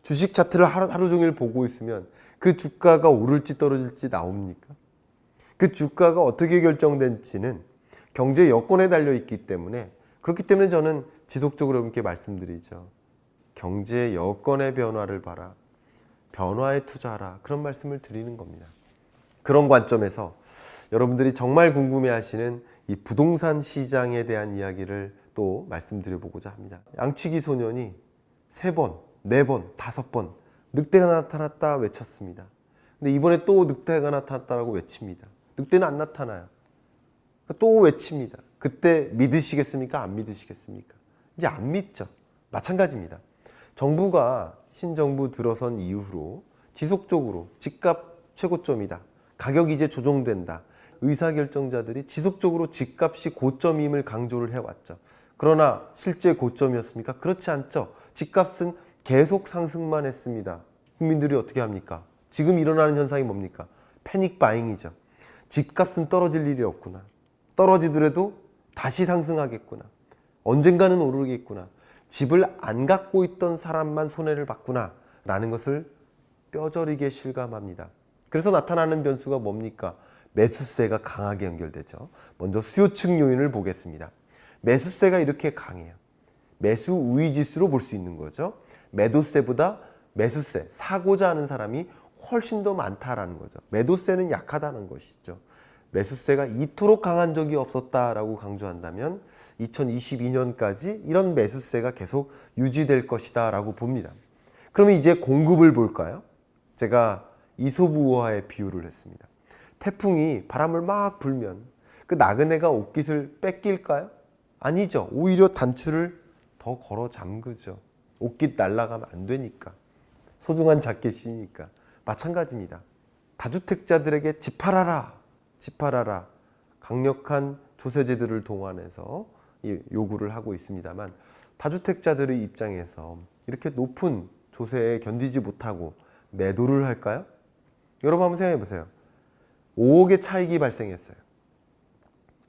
주식 차트를 하루 종일 보고 있으면 그 주가가 오를지 떨어질지 나옵니까? 그 주가가 어떻게 결정된지는 경제 여건에 달려 있기 때문에, 그렇기 때문에 저는 지속적으로 여러분께 말씀드리죠. 경제 여건의 변화를 봐라. 변화에 투자하라. 그런 말씀을 드리는 겁니다. 그런 관점에서 여러분들이 정말 궁금해하시는 이 부동산 시장에 대한 이야기를 또 말씀드려보고자 합니다. 양치기 소년이 3번, 4번, 5번 늑대가 나타났다 외쳤습니다. 근데 이번에 또 늑대가 나타났다라고 외칩니다. 늑대는 안 나타나요. 또 외칩니다. 그때 믿으시겠습니까? 안 믿으시겠습니까? 이제 안 믿죠. 마찬가지입니다. 정부가 신정부 들어선 이후로 지속적으로 집값 최고점이다. 가격이 이제 조정된다. 의사결정자들이 지속적으로 집값이 고점임을 강조를 해왔죠. 그러나 실제 고점이었습니까? 그렇지 않죠. 집값은 계속 상승만 했습니다. 국민들이 어떻게 합니까? 지금 일어나는 현상이 뭡니까? 패닉 바잉이죠. 집값은 떨어질 일이 없구나. 떨어지더라도 다시 상승하겠구나. 언젠가는 오르겠구나. 집을 안 갖고 있던 사람만 손해를 봤구나 라는 것을 뼈저리게 실감합니다. 그래서 나타나는 변수가 뭡니까? 매수세가 강하게 연결되죠. 먼저 수요층 요인을 보겠습니다. 매수세가 이렇게 강해요. 매수 우위 지수로 볼 수 있는 거죠. 매도세보다 매수세, 사고자 하는 사람이 훨씬 더 많다라는 거죠. 매도세는 약하다는 것이죠. 매수세가 이토록 강한 적이 없었다라고 강조한다면 2022년까지 이런 매수세가 계속 유지될 것이다 라고 봅니다. 그러면 이제 공급을 볼까요? 제가 이솝우화의 비유를 했습니다. 태풍이 바람을 막 불면 그 나그네가 옷깃을 뺏길까요? 아니죠. 오히려 단추를 더 걸어 잠그죠. 옷깃 날아가면 안 되니까. 소중한 자켓이니까. 마찬가지입니다. 다주택자들에게 집 팔아라. 집 팔아라. 강력한 조세제도를 동원해서 요구를 하고 있습니다만, 다주택자들의 입장에서 이렇게 높은 조세에 견디지 못하고 매도를 할까요? 여러분 한번 생각해 보세요. 5억의 차익이 발생했어요.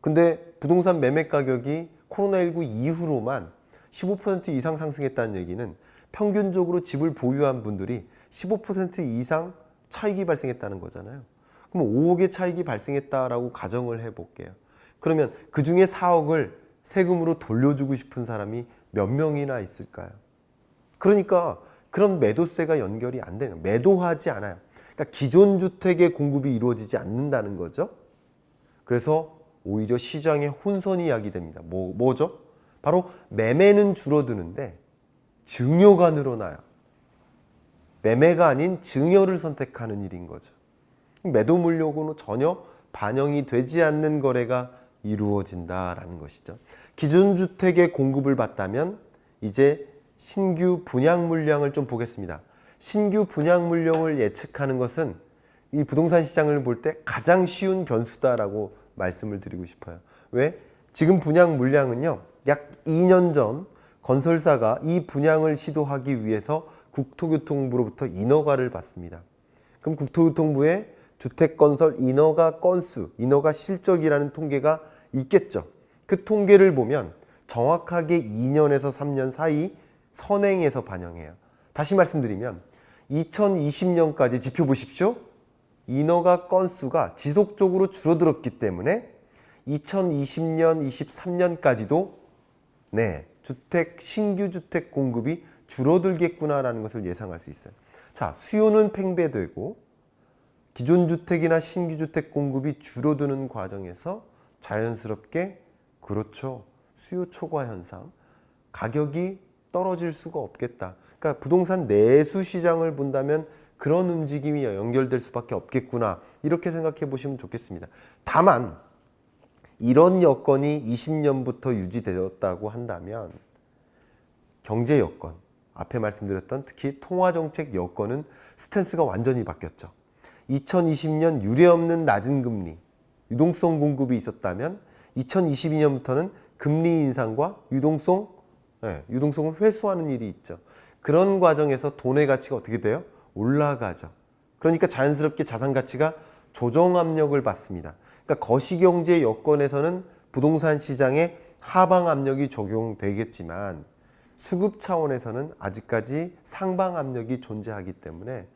근데 부동산 매매 가격이 코로나19 이후로만 15% 이상 상승했다는 얘기는 평균적으로 집을 보유한 분들이 15% 이상 차익이 발생했다는 거잖아요. 그럼 5억의 차익이 발생했다라고 가정을 해볼게요. 그러면 그 중에 4억을 세금으로 돌려주고 싶은 사람이 몇 명이나 있을까요? 그러니까 그런 매도세가 연결이 안 되는, 매도하지 않아요. 그러니까 기존 주택의 공급이 이루어지지 않는다는 거죠. 그래서 오히려 시장에 혼선이 야기됩니다. 뭐죠? 바로 매매는 줄어드는데 증여가 늘어나요. 매매가 아닌 증여를 선택하는 일인 거죠. 매도 물량으로는 전혀 반영이 되지 않는 거래가 이루어진다라는 것이죠. 기존 주택의 공급을 봤다면 이제 신규 분양 물량을 좀 보겠습니다. 신규 분양 물량을 예측하는 것은 이 부동산 시장을 볼 때 가장 쉬운 변수다라고 말씀을 드리고 싶어요. 왜? 지금 분양 물량은요, 약 2년 전 건설사가 이 분양을 시도하기 위해서 국토교통부로부터 인허가를 받습니다. 그럼 국토교통부에 주택건설 인허가 건수, 인허가 실적이라는 통계가 있겠죠. 그 통계를 보면 정확하게 2년에서 3년 사이 선행에서 반영해요. 다시 말씀드리면 2020년까지 지표 보십시오. 인허가 건수가 지속적으로 줄어들었기 때문에 2020년, 23년까지도 신규 주택 공급이 줄어들겠구나라는 것을 예상할 수 있어요. 자, 수요는 팽배되고 기존 주택이나 신규 주택 공급이 줄어드는 과정에서 자연스럽게, 그렇죠, 수요 초과 현상, 가격이 떨어질 수가 없겠다. 그러니까 부동산 내수 시장을 본다면 그런 움직임이 연결될 수밖에 없겠구나, 이렇게 생각해 보시면 좋겠습니다. 다만 이런 여건이 20년부터 유지되었다고 한다면 경제 여건, 앞에 말씀드렸던 특히 통화정책 여건은 스탠스가 완전히 바뀌었죠. 2020년 유례없는 낮은 금리, 유동성 공급이 있었다면 2022년부터는 금리 인상과 유동성을 회수하는 일이 있죠. 그런 과정에서 돈의 가치가 어떻게 돼요? 올라가죠. 그러니까 자연스럽게 자산 가치가 조정 압력을 받습니다. 그러니까 거시경제 여건에서는 부동산 시장에 하방 압력이 적용되겠지만 수급 차원에서는 아직까지 상방 압력이 존재하기 때문에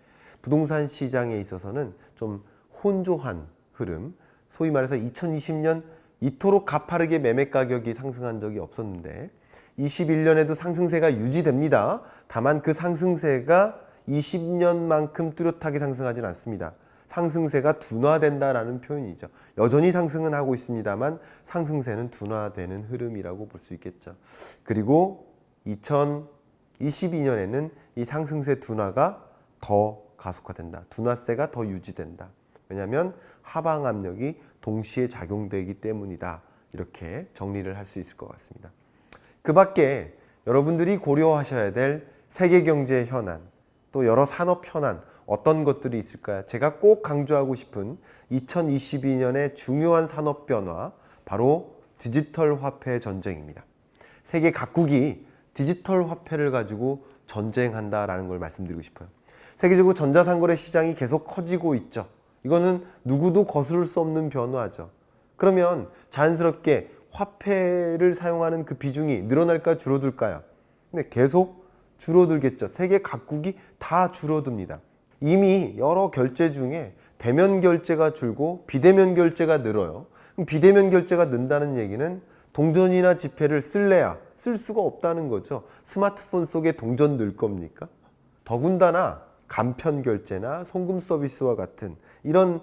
부동산 시장에 있어서는 좀 혼조한 흐름, 소위 말해서 2020년 이토록 가파르게 매매 가격이 상승한 적이 없었는데 21년에도 상승세가 유지됩니다. 다만 그 상승세가 20년만큼 뚜렷하게 상승하지는 않습니다. 상승세가 둔화된다라는 표현이죠. 여전히 상승은 하고 있습니다만 상승세는 둔화되는 흐름이라고 볼 수 있겠죠. 그리고 2022년에는 이 상승세 둔화가 더 가속화된다. 둔화세가 더 유지된다. 왜냐하면 하방 압력이 동시에 작용되기 때문이다. 이렇게 정리를 할 수 있을 것 같습니다. 그 밖에 여러분들이 고려하셔야 될 세계 경제 현안, 또 여러 산업 현안, 어떤 것들이 있을까요? 제가 꼭 강조하고 싶은 2022년의 중요한 산업 변화, 바로 디지털 화폐 전쟁입니다. 세계 각국이 디지털 화폐를 가지고 전쟁한다라는 걸 말씀드리고 싶어요. 세계적으로 전자상거래 시장이 계속 커지고 있죠. 이거는 누구도 거스를 수 없는 변화죠. 그러면 자연스럽게 화폐를 사용하는 그 비중이 늘어날까 줄어들까요? 근데 계속 줄어들겠죠. 세계 각국이 다 줄어듭니다. 이미 여러 결제 중에 대면 결제가 줄고 비대면 결제가 늘어요. 그럼 비대면 결제가 는다는 얘기는 동전이나 지폐를 쓸래야 쓸 수가 없다는 거죠. 스마트폰 속에 동전 넣을 겁니까? 더군다나 간편 결제나 송금 서비스와 같은 이런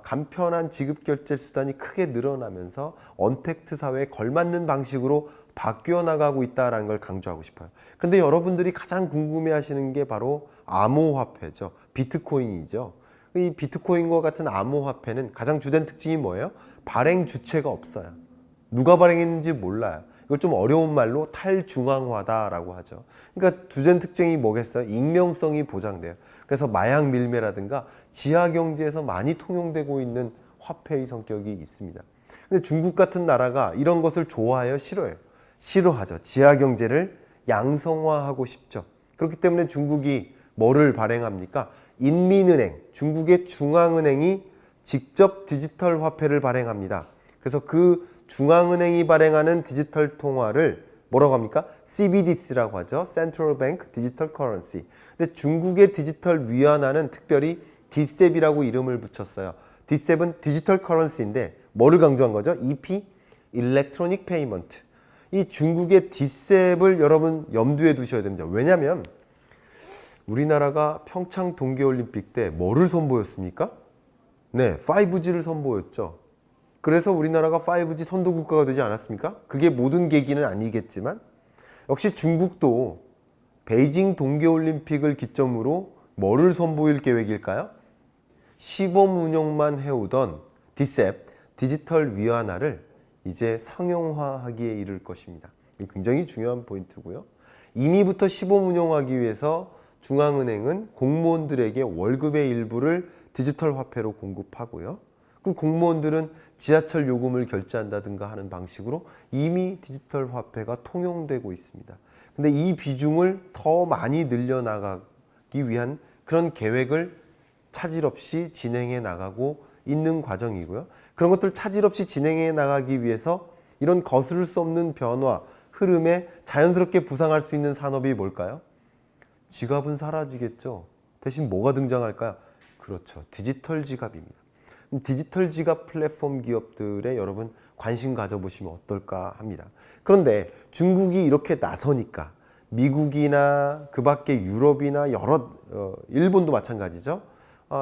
간편한 지급 결제 수단이 크게 늘어나면서 언택트 사회에 걸맞는 방식으로 바뀌어 나가고 있다는 걸 강조하고 싶어요. 그런데 여러분들이 가장 궁금해 하시는 게 바로 암호화폐죠. 비트코인이죠. 이 비트코인과 같은 암호화폐는 가장 주된 특징이 뭐예요? 발행 주체가 없어요. 누가 발행했는지 몰라요. 이걸 좀 어려운 말로 탈중앙화다라고 하죠. 그러니까 주된 특징이 뭐겠어요? 익명성이 보장돼요. 그래서 마약 밀매라든가 지하 경제에서 많이 통용되고 있는 화폐의 성격이 있습니다. 근데 중국 같은 나라가 이런 것을 좋아해요? 싫어해요? 싫어하죠. 지하 경제를 양성화하고 싶죠. 그렇기 때문에 중국이 뭐를 발행합니까? 인민은행, 중국의 중앙은행이 직접 디지털 화폐를 발행합니다. 그래서 그 중앙은행이 발행하는 디지털 통화를 뭐라고 합니까? CBDC라고 하죠. Central Bank Digital Currency. 근데 중국의 디지털 위안화는 특별히 DCEP이라고 이름을 붙였어요. DCEP은 디지털 커런시인데 뭐를 강조한 거죠? EP, Electronic Payment. 이 중국의 DCEP을 여러분 염두에 두셔야 됩니다. 왜냐하면 우리나라가 평창 동계올림픽 때 뭐를 선보였습니까? 네, 5G를 선보였죠. 그래서 우리나라가 5G 선도국가가 되지 않았습니까? 그게 모든 계기는 아니겠지만 역시 중국도 베이징 동계올림픽을 기점으로 뭐를 선보일 계획일까요? 시범 운영만 해오던 DCEP, 디지털 위안화를 이제 상용화하기에 이를 것입니다. 굉장히 중요한 포인트고요. 이미부터 시범 운영하기 위해서 중앙은행은 공무원들에게 월급의 일부를 디지털 화폐로 공급하고요. 그 공무원들은 지하철 요금을 결제한다든가 하는 방식으로 이미 디지털 화폐가 통용되고 있습니다. 근데 이 비중을 더 많이 늘려나가기 위한 그런 계획을 차질 없이 진행해 나가고 있는 과정이고요. 그런 것들 차질 없이 진행해 나가기 위해서 이런 거스를 수 없는 변화, 흐름에 자연스럽게 부상할 수 있는 산업이 뭘까요? 지갑은 사라지겠죠. 대신 뭐가 등장할까요? 그렇죠. 디지털 지갑입니다. 디지털 지갑 플랫폼 기업들에 여러분 관심 가져보시면 어떨까 합니다. 그런데 중국이 이렇게 나서니까 미국이나 그 밖에 유럽이나 여러 일본도 마찬가지죠.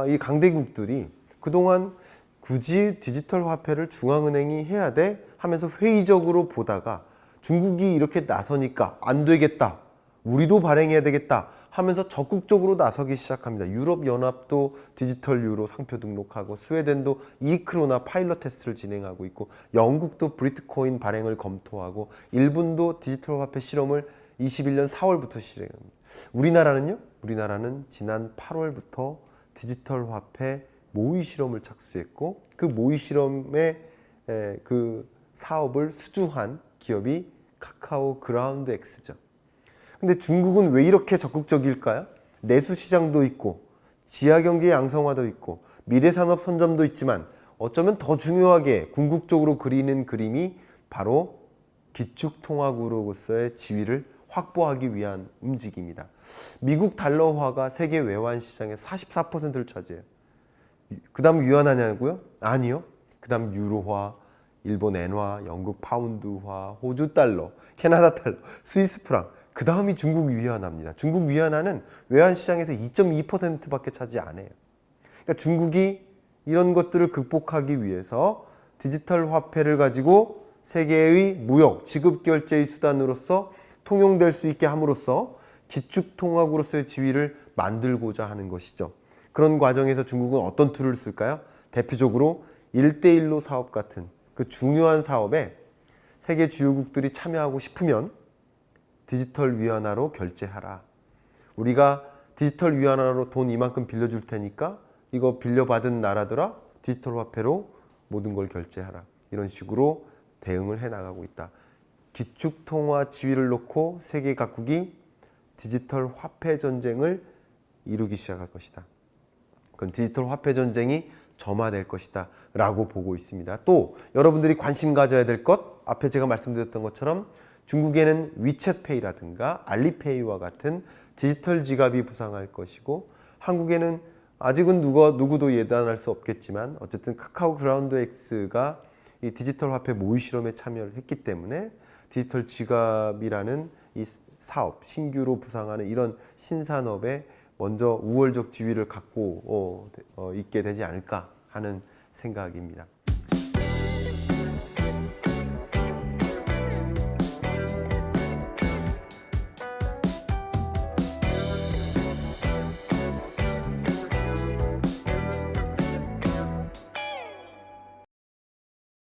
이 강대국들이 그동안 굳이 디지털 화폐를 중앙은행이 해야 돼 하면서 회의적으로 보다가 중국이 이렇게 나서니까 안 되겠다. 우리도 발행해야 되겠다 하면서 적극적으로 나서기 시작합니다. 유럽연합도 디지털 유로 상표 등록하고 스웨덴도 이크로나 파일럿 테스트를 진행하고 있고 영국도 브리트코인 발행을 검토하고 일본도 디지털 화폐 실험을 21년 4월부터 실행합니다. 우리나라는요? 우리나라는 지난 8월부터 디지털 화폐 모의 실험을 착수했고 그 모의 실험의 그 사업을 수주한 기업이 카카오 그라운드 X죠. 근데 중국은 왜 이렇게 적극적일까요? 내수 시장도 있고 지하경제 양성화도 있고 미래산업 선점도 있지만 어쩌면 더 중요하게 궁극적으로 그리는 그림이 바로 기축통화국으로서의 지위를 확보하기 위한 움직임이다. 미국 달러화가 세계 외환 시장의 44%를 차지해요. 그 다음 위안화냐고요? 아니요. 그 다음 유로화, 일본 엔화, 영국 파운드화, 호주 달러, 캐나다 달러, 스위스 프랑. 그 다음이 중국 위안화입니다. 중국 위안화는 외환 시장에서 2.2%밖에 차지 안 해요. 그러니까 중국이 이런 것들을 극복하기 위해서 디지털 화폐를 가지고 세계의 무역, 지급 결제의 수단으로서 통용될 수 있게 함으로써 기축통화국으로서의 지위를 만들고자 하는 것이죠. 그런 과정에서 중국은 어떤 툴을 쓸까요? 대표적으로 1대1로 사업 같은 그 중요한 사업에 세계 주요국들이 참여하고 싶으면 디지털 위안화로 결제하라. 우리가 디지털 위안화로 돈 이만큼 빌려줄 테니까 이거 빌려받은 나라들아 디지털 화폐로 모든 걸 결제하라. 이런 식으로 대응을 해나가고 있다. 기축통화 지위를 놓고 세계 각국이 디지털 화폐 전쟁을 이루기 시작할 것이다. 그건 디지털 화폐 전쟁이 점화될 것이다 라고 보고 있습니다. 또 여러분들이 관심 가져야 될 것, 앞에 제가 말씀드렸던 것처럼 중국에는 위챗페이라든가 알리페이와 같은 디지털 지갑이 부상할 것이고, 한국에는 아직은 누구도 예단할 수 없겠지만 어쨌든 카카오 그라운드 X가 이 디지털 화폐 모의 실험에 참여를 했기 때문에 디지털 지갑이라는 이 사업, 신규로 부상하는 이런 신산업에 먼저 우월적 지위를 갖고 있게 되지 않을까 하는 생각입니다.